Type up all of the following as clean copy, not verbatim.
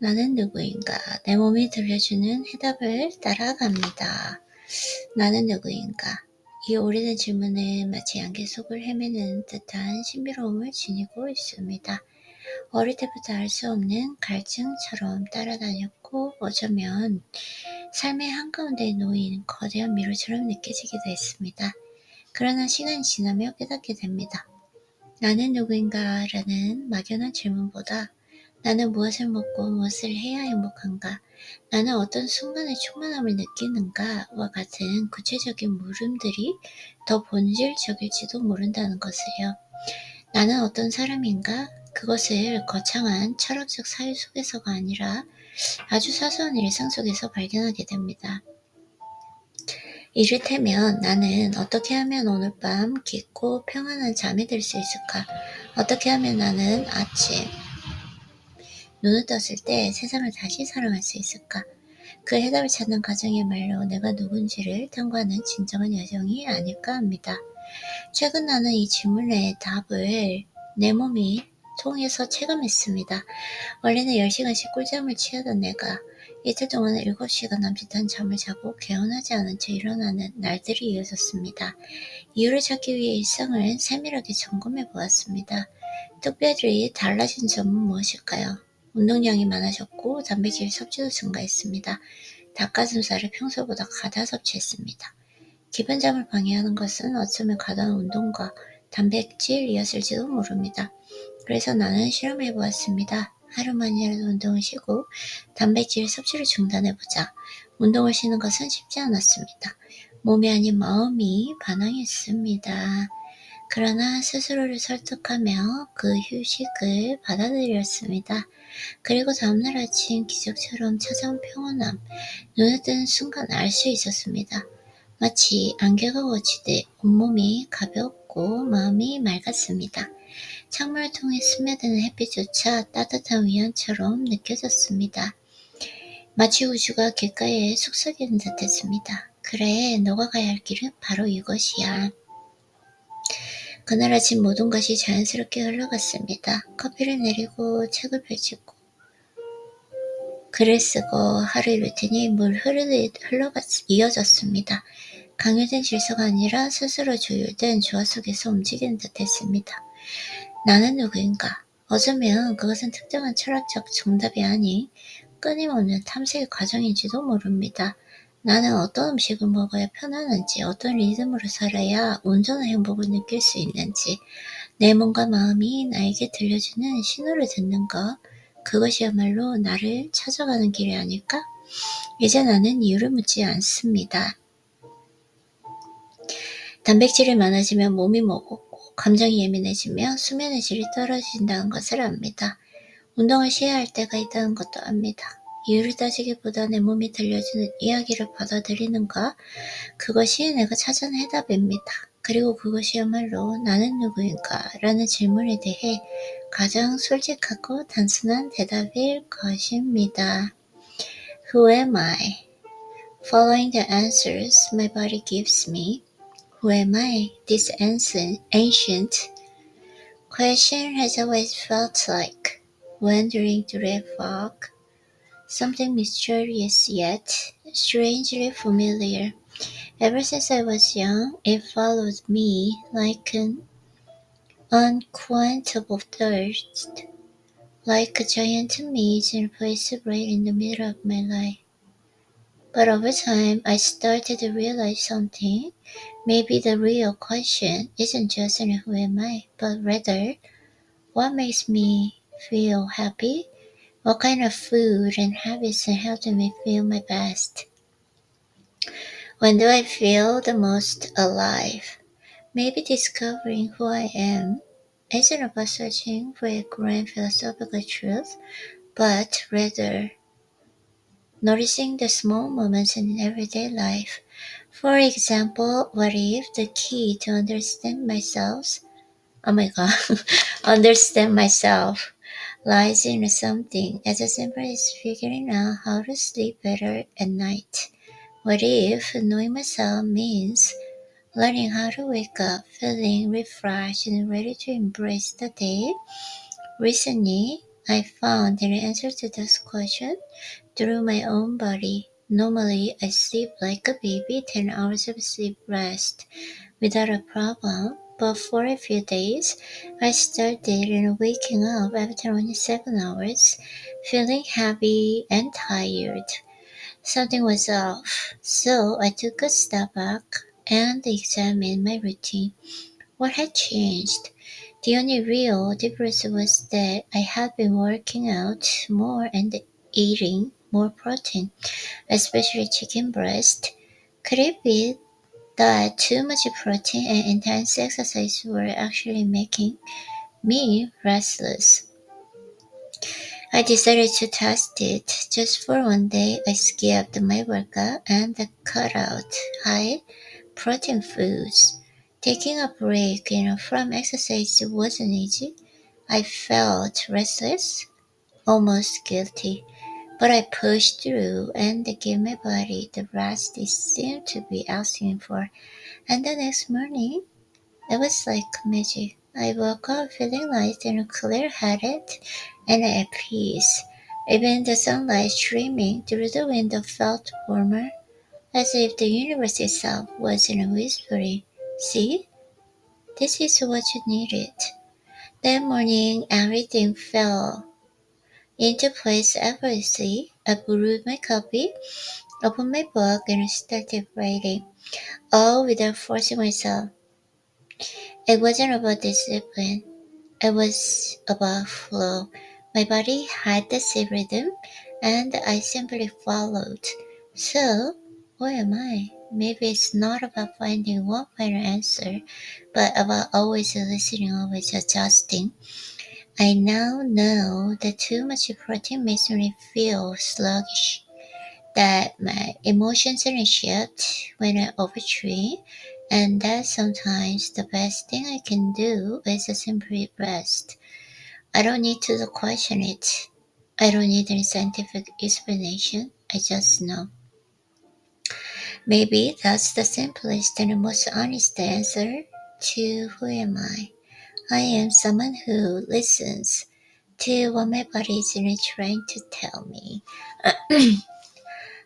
나는 누구인가? 내 몸이 들려주는 해답을 따라갑니다. 나는 누구인가? 이 오래된 질문은 마치 안개 속을 헤매는 듯한 신비로움을 지니고 있습니다. 어릴 때부터 알 수 없는 갈증처럼 따라다녔고 어쩌면 삶의 한가운데 놓인 거대한 미로처럼 느껴지기도 했습니다. 그러나 시간이 지나며 깨닫게 됩니다. 나는 누구인가? 라는 막연한 질문보다 나는 무엇을 먹고 무엇을 해야 행복한가? 나는 어떤 순간의 충만함을 느끼는가?와 같은 구체적인 물음들이 더 본질적일지도 모른다는 것을요. 나는 어떤 사람인가? 그것을 거창한 철학적 사유 속에서가 아니라 아주 사소한 일상 속에서 발견하게 됩니다. 이를테면 나는 어떻게 하면 오늘 밤 깊고 평안한 잠이 들 수 있을까? 어떻게 하면 나는 아침 눈을 떴을 때 세상을 다시 사랑할 수 있을까? 그 해답을 찾는 과정이야말로 내가 누군지를 탐구하는 진정한 여정이 아닐까 합니다. 최근 나는 이 질문의 답을 내 몸이 통해서 체감했습니다. 원래는 10시간씩 꿀잠을 취하던 내가 이틀 동안 7시간 남짓한 잠을 자고 개운하지 않은 채 일어나는 날들이 이어졌습니다. 이유를 찾기 위해 일상을 세밀하게 점검해 보았습니다. 특별히 달라진 점은 무엇일까요? 운동량이 많아졌고 단백질 섭취도 증가했습니다. 닭가슴살을 평소보다 가다 섭취했습니다. 깊은 잠을 방해하는 것은 어쩌면 과다한 운동과 단백질이었을지도 모릅니다. 그래서 나는 실험해 보았습니다. 하루만이라도 운동을 쉬고 단백질 섭취를 중단해보자. 운동을 쉬는 것은 쉽지 않았습니다. 몸이 아닌 마음이 반항했습니다. 그러나 스스로를 설득하며 그 휴식을 받아들였습니다. 그리고 다음날 아침 기적처럼 찾아온 평온함, 눈에 뜨는 순간 알 수 있었습니다. 마치 안개가 거치듯 온몸이 가볍고 마음이 맑았습니다. 창문을 통해 스며드는 햇빛조차 따뜻한 위안처럼 느껴졌습니다. 마치 우주가 귓가에 속삭이는 듯했습니다. 그래, 너가 가야 할 길은 바로 이것이야. 그날 아침 모든 것이 자연스럽게 흘러갔습니다. 커피를 내리고 책을 펼치고 글을 쓰고 하루의 루틴이 물 흐르듯 이어졌습니다. 강요된 질서가 아니라 스스로 조율된 조화 속에서 움직이는 듯했습니다. 나는 누구인가? 어쩌면 그것은 특정한 철학적 정답이 아닌 끊임없는 탐색의 과정인지도 모릅니다. 나는 어떤 음식을 먹어야 편안한지, 어떤 리듬으로 살아야 온전한 행복을 느낄 수 있는지, 내 몸과 마음이 나에게 들려주는 신호를 듣는 것, 그것이야말로 나를 찾아가는 길이 아닐까? 이제 나는 이유를 묻지 않습니다. 단백질이 많아지면 몸이 무겁고 감정이 예민해지며 수면의 질이 떨어진다는 것을 압니다. 운동을 쉬어야 할 때가 있다는 것도 압니다. 이유를 따지기보다 내 몸이 들려주는 이야기를 받아들이는 것, 그것이 내가 찾은 해답입니다. 그리고 그것이야말로 나는 누구인가? 라는 질문에 대해 가장 솔직하고 단순한 대답일 것입니다. Who am I? Following the answers my body gives me, who am I? This ancient question has always felt like wandering through a fog, something mysterious yet strangely familiar. Ever since I was young, it followed me like an unquenchable thirst, like a giant maze in a place right in the middle of my life. But over time, I started to realize something. Maybe the real question isn't just who am I, but rather, what makes me feel happy? What kind of food and habits help me feel my best? When do I feel the most alive? Maybe discovering who I am isn't about searching for a grand philosophical truth, but rather noticing the small moments in everyday life. For example, what if the key to understand myself, understand myself, lies in something as simple as figuring out how to sleep better at night? What if knowing myself means learning how to wake up feeling refreshed and ready to embrace the day? Recently, I found an answer to this question through my own body. Normally, I sleep like a baby, 10 hours of sleep rest without a problem, but for a few days, I started waking up after only 7 hours, feeling heavy and tired. Something was off, so I took a step back and examined my routine. What had changed? The only real difference was that I had been working out more and eating more protein, especially chicken breast. Could it be that too much protein and intense exercise were actually making me restless? I decided to test it. Just for one day, I skipped my workout and cut out high protein foods. Taking a break from exercise wasn't easy. I felt restless, almost guilty, but I pushed through and gave my body the rest it seemed to be asking for. And the next morning, it was like magic. I woke up feeling light and clear-headed and at peace. Even the sunlight streaming through the window felt warmer, as if the universe itself wasn't whispering, "See, this is what you needed." That morning, everything fell into place effortlessly. I brewed my coffee, opened my book, and started writing, all without forcing myself. It wasn't about discipline, it was about flow. My body had the same rhythm, and I simply followed. So, who am I? Maybe it's not about finding one final answer, but about always listening, always adjusting. I now know that too much protein makes me feel sluggish, that my emotions are shift when I overtrain, and that sometimes the best thing I can do is simply rest. I don't need to question it. I don't need any scientific explanation. I just know. Maybe that's the simplest and most honest answer to who am I. I am someone who listens to what my body is trying to tell me.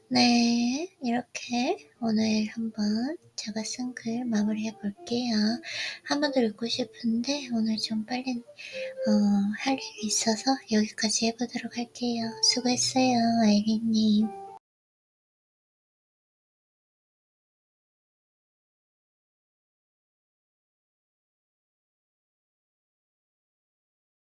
네, 이렇게 오늘 한번 제가 쓴 글 마무리해 볼게요. 한 번 더 읽고 싶은데 오늘 좀 빨리 할 일이 있어서 여기까지 해보도록 할게요. 수고했어요, 아이린님.